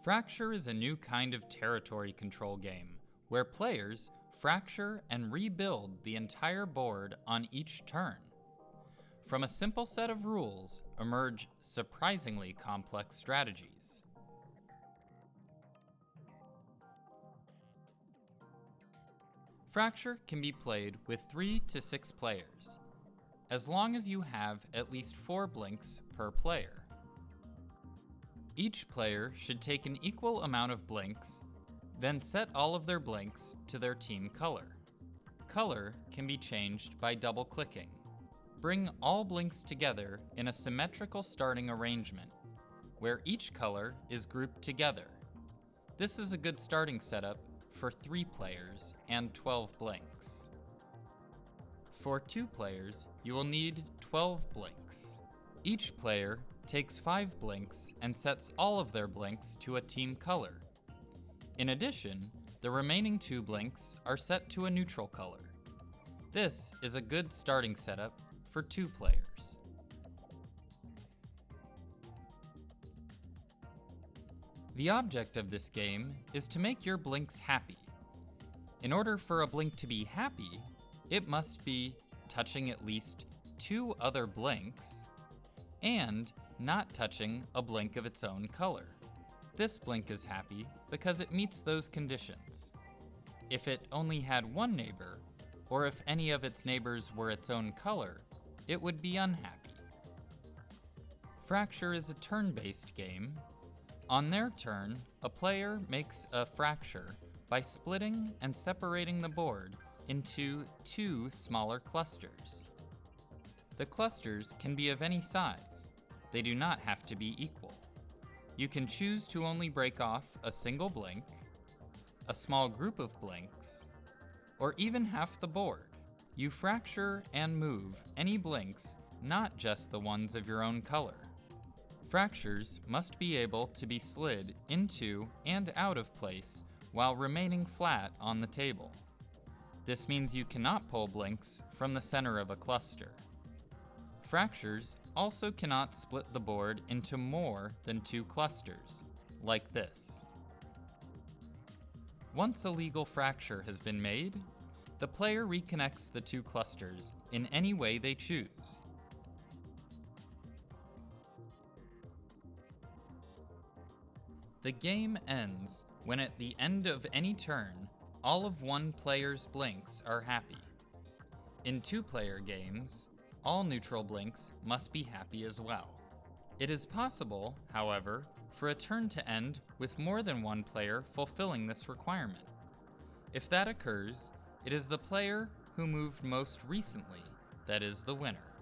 Fracture is a new kind of territory control game, where players fracture and rebuild the entire board on each turn. From a simple set of rules emerge surprisingly complex strategies. Fracture can be played with 3 to 6 players, as long as you have at least 4 blinks per player. Each player should take an equal amount of blinks, then set all of their blinks to their team color. Color can be changed by double-clicking. Bring all blinks together in a symmetrical starting arrangement, where each color is grouped together. This is a good starting setup for 3 players and 12 blinks. For 2 players, you will need 12 blinks. Each player takes 5 blinks and sets all of their blinks to a team color. In addition, the remaining 2 blinks are set to a neutral color. This is a good starting setup for 2 players. The object of this game is to make your blinks happy. In order for a blink to be happy, it must be touching at least 2 other blinks and not touching a blink of its own color. This blink is happy because it meets those conditions. If it only had 1 neighbor, or if any of its neighbors were its own color, it would be unhappy. Fracture is a turn-based game. On their turn, a player makes a fracture by splitting and separating the board into 2 smaller clusters. The clusters can be of any size. They do not have to be equal. You can choose to only break off a single blink, a small group of blinks, or even half the board. You fracture and move any blinks, not just the ones of your own color. Fractures must be able to be slid into and out of place while remaining flat on the table. This means you cannot pull blinks from the center of a cluster. Fractures also cannot split the board into more than 2 clusters, like this. Once a legal fracture has been made, the player reconnects the 2 clusters in any way they choose. The game ends when at the end of any turn, all of one player's blinks are happy. In 2-player games, all neutral blinks must be happy as well. It is possible, however, for a turn to end with more than 1 player fulfilling this requirement. If that occurs, it is the player who moved most recently that is the winner.